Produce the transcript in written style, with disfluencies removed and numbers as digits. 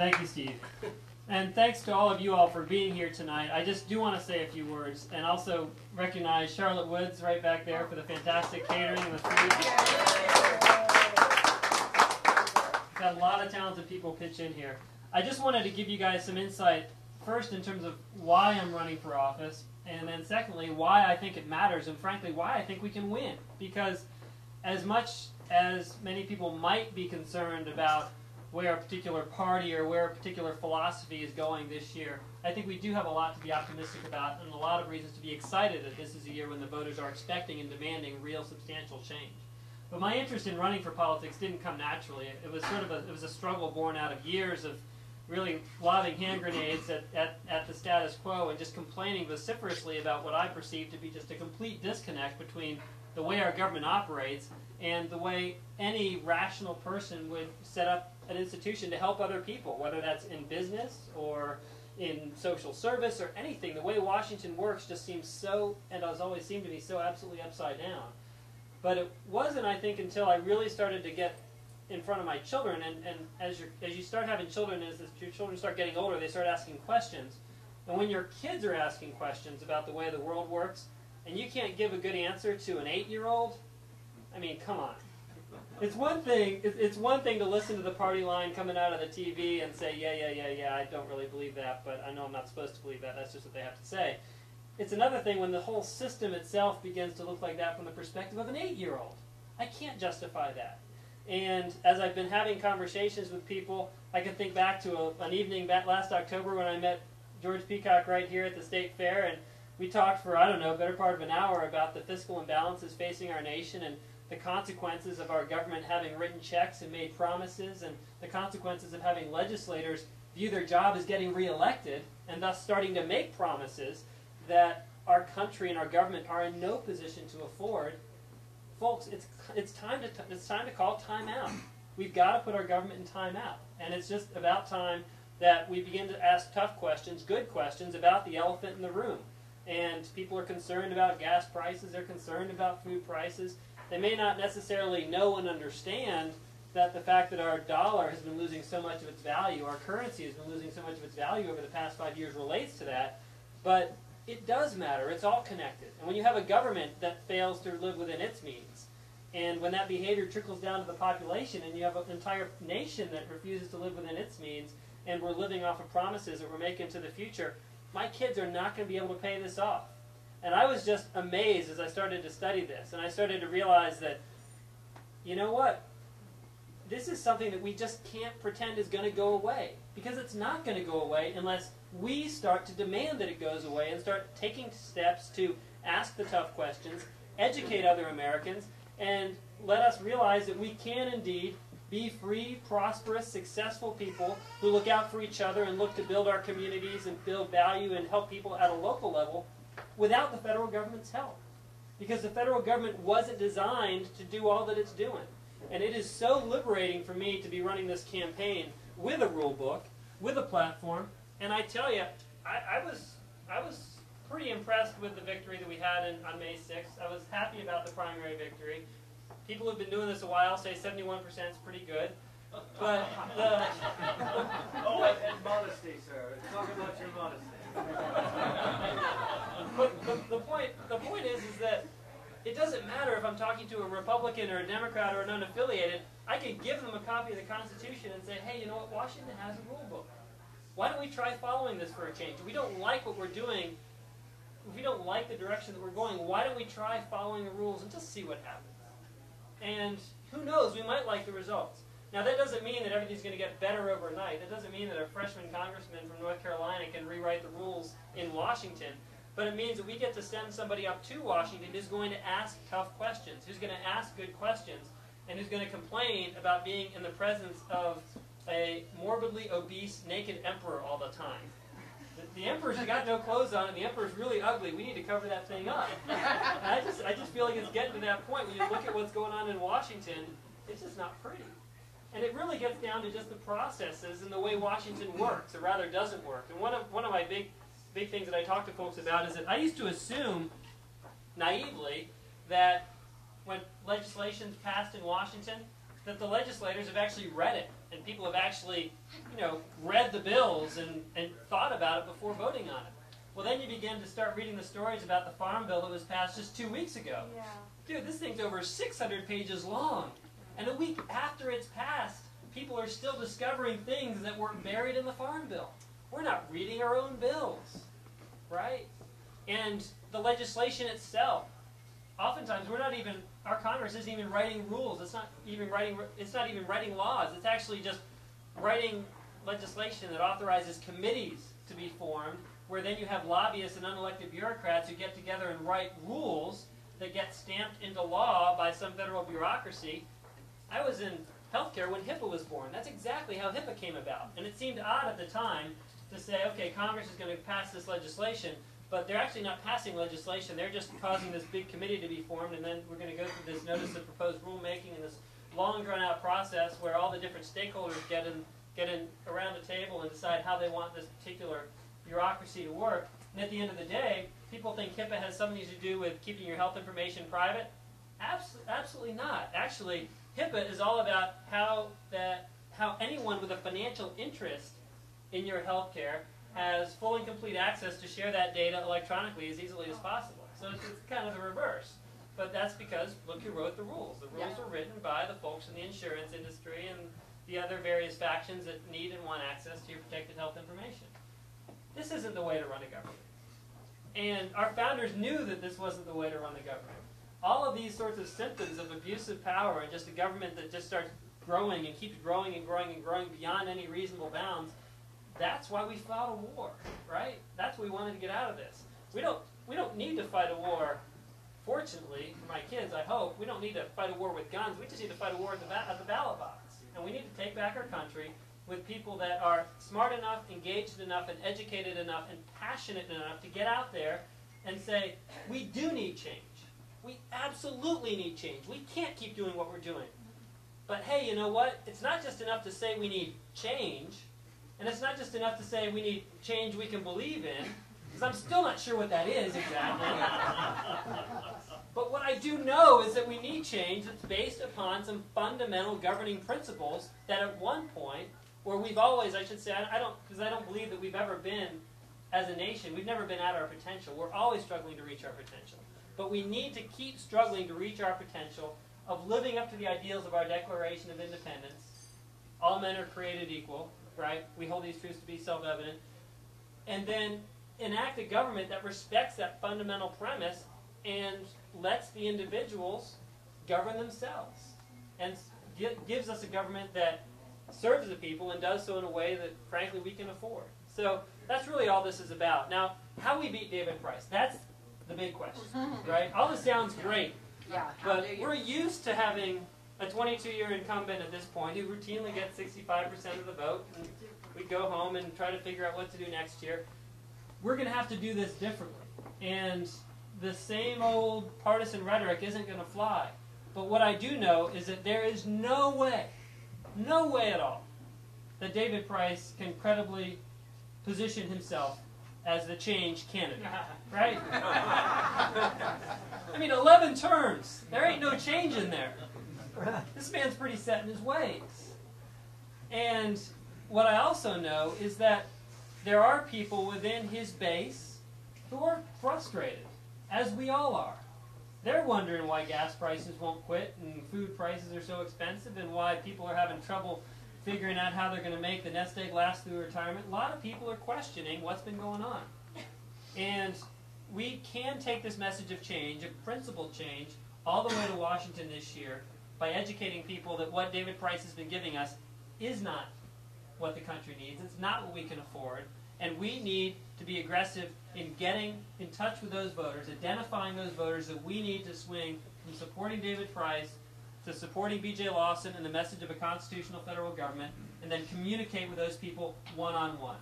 Thank you, Steve. And thanks to all of you all for being here tonight. I just do want to say a few words and also recognize Charlotte Woods right back there for the fantastic catering and the food. We've had a lot of talented people pitch in here. I just wanted to give you guys some insight, first in terms of why I'm running for office, and then secondly, why I think it matters, and frankly, why I think we can win. Because as much as many people might be concerned about where a particular party or where a particular philosophy is going this year, I think we do have a lot to be optimistic about and a lot of reasons to be excited that this is a year when the voters are expecting and demanding real substantial change. But my interest in running for politics didn't come naturally. It was sort of a struggle born out of years of really lobbing hand grenades at the status quo and just complaining vociferously about what I perceived to be just a complete disconnect between the way our government operates and the way any rational person would set up an institution to help other people, whether that's in business or in social service or anything. The way Washington works just seems so, and has always seemed to me, so absolutely upside down. But it wasn't, I think, until I really started to get in front of my children, and as you start having children, as your children start getting older, they start asking questions. And when your kids are asking questions about the way the world works, and you can't give a good answer to an 8-year-old, I mean, come on. It's one thing to listen to the party line coming out of the TV and say, yeah, I don't really believe that, but I know I'm not supposed to believe that. That's just what they have to say. It's another thing when the whole system itself begins to look like that from the perspective of an 8-year-old. I can't justify that. And as I've been having conversations with people, I can think back to an evening back last October when I met George Peacock right here at the State Fair, and we talked for, I don't know, a better part of an hour about the fiscal imbalances facing our nation and the consequences of our government having written checks and made promises, and the consequences of having legislators view their job as getting reelected and thus starting to make promises that our country and our government are in no position to afford. Folks, it's time to call time out. We've got to put our government in time out, and it's just about time that we begin to ask tough questions, good questions about the elephant in the room. And people are concerned about gas prices. They're concerned about food prices. They may not necessarily know and understand that the fact that our dollar has been losing so much of its value, our currency has been losing so much of its value over the past 5 years relates to that. But it does matter. It's all connected. And when you have a government that fails to live within its means, and when that behavior trickles down to the population, and you have an entire nation that refuses to live within its means, and we're living off of promises that we're making to the future, my kids are not going to be able to pay this off. And I was just amazed as I started to study this, and I started to realize that, you know what? This is something that we just can't pretend is going to go away, because it's not going to go away unless we start to demand that it goes away and start taking steps to ask the tough questions, educate other Americans, and let us realize that we can indeed be free, prosperous, successful people who look out for each other and look to build our communities and build value and help people at a local level without the federal government's help. Because the federal government wasn't designed to do all that it's doing. And it is so liberating for me to be running this campaign with a rule book, with a platform, and I tell you, I was pretty impressed with the victory that we had on May 6th. I was happy about the primary victory. People who've been doing this a while say 71% is pretty good. But the... Oh, and modesty, sir. Talk about your modesty. But the point is that it doesn't matter if I'm talking to a Republican or a Democrat or an unaffiliated. I can give them a copy of the Constitution and say, hey, you know what, Washington has a rule book. Why don't we try following this for a change? If we don't like what we're doing, if we don't like the direction that we're going, why don't we try following the rules and just see what happens? And who knows, we might like the results. Now, that doesn't mean that everything's going to get better overnight. That doesn't mean that a freshman congressman from North Carolina can rewrite the rules in Washington. But it means that we get to send somebody up to Washington who's going to ask tough questions, who's going to ask good questions, and who's going to complain about being in the presence of a morbidly obese, naked emperor all the time. The emperor's got no clothes on, and the emperor's really ugly. We need to cover that thing up. And I just feel like it's getting to that point when you look at what's going on in Washington, it's just not pretty. And it really gets down to just the processes and the way Washington works, or rather doesn't work. And one of my big things that I talk to folks about is that I used to assume, naively, that when legislation's passed in Washington, that the legislators have actually read it, and people have actually, read the bills and thought about it before voting on it. Well, then you begin to start reading the stories about the Farm Bill that was passed just 2 weeks ago. Yeah. Dude, this thing's over 600 pages long. And a week after it's passed, people are still discovering things that were buried in the Farm Bill. We're not reading our own bills, right? And the legislation itself, oftentimes our Congress isn't even writing rules. It's not even writing laws. It's actually just writing legislation that authorizes committees to be formed, where then you have lobbyists and unelected bureaucrats who get together and write rules that get stamped into law by some federal bureaucracy. I was in healthcare when HIPAA was born. That's exactly how HIPAA came about. And it seemed odd at the time to say, okay, Congress is going to pass this legislation, but they're actually not passing legislation. They're just causing this big committee to be formed, and then we're going to go through this notice of proposed rulemaking and this long, drawn-out process where all the different stakeholders get in around the table and decide how they want this particular bureaucracy to work. And at the end of the day, people think HIPAA has something to do with keeping your health information private. Absolutely not. Actually, HIPAA is all about how anyone with a financial interest in your health care has full and complete access to share that data electronically as easily as possible. So it's kind of the reverse. But that's because, look who wrote the rules. The rules were written by the folks in the insurance industry and the other various factions that need and want access to your protected health information. This isn't the way to run a government. And our founders knew that this wasn't the way to run the government. All of these sorts of symptoms of abusive power and just a government that just starts growing and keeps growing and growing and growing beyond any reasonable bounds, that's why we fought a war, right? That's what we wanted to get out of this. We don't need to fight a war, fortunately, for my kids, I hope. We don't need to fight a war with guns. We just need to fight a war at the ballot box. And we need to take back our country with people that are smart enough, engaged enough, and educated enough, and passionate enough to get out there and say, we do need change. We absolutely need change. We can't keep doing what we're doing. But hey, you know what? It's not just enough to say we need change, and it's not just enough to say we need change we can believe in, because I'm still not sure what that is exactly. But what I do know is that we need change that's based upon some fundamental governing principles that at one point, where we've always, I should say, because I don't believe that we've ever been, as a nation, we've never been at our potential. We're always struggling to reach our potential. But we need to keep struggling to reach our potential of living up to the ideals of our Declaration of Independence. All men are created equal, right? We hold these truths to be self-evident. And then enact a government that respects that fundamental premise and lets the individuals govern themselves. And gives us a government that serves the people and does so in a way that, frankly, we can afford. So that's really all this is about. Now, how we beat David Price, that's the big question, right? All this sounds great, but we're used to having a 22-year incumbent at this point who routinely gets 65% of the vote, and we go home and try to figure out what to do next year. We're going to have to do this differently, and the same old partisan rhetoric isn't going to fly. But what I do know is that there is no way at all, that David Price can credibly position himself as the change candidate, right? I mean, 11 terms. There ain't no change in there. This man's pretty set in his ways. And what I also know is that there are people within his base who are frustrated, as we all are. They're wondering why gas prices won't quit and food prices are so expensive and why people are having trouble figuring out how they're going to make the nest egg last through retirement. A lot of people are questioning what's been going on. And we can take this message of change, of principled change, all the way to Washington this year by educating people that what David Price has been giving us is not what the country needs. It's not what we can afford. And we need to be aggressive in getting in touch with those voters, identifying those voters that we need to swing from supporting David Price to supporting B.J. Lawson and the message of a constitutional federal government, and then communicate with those people one-on-one.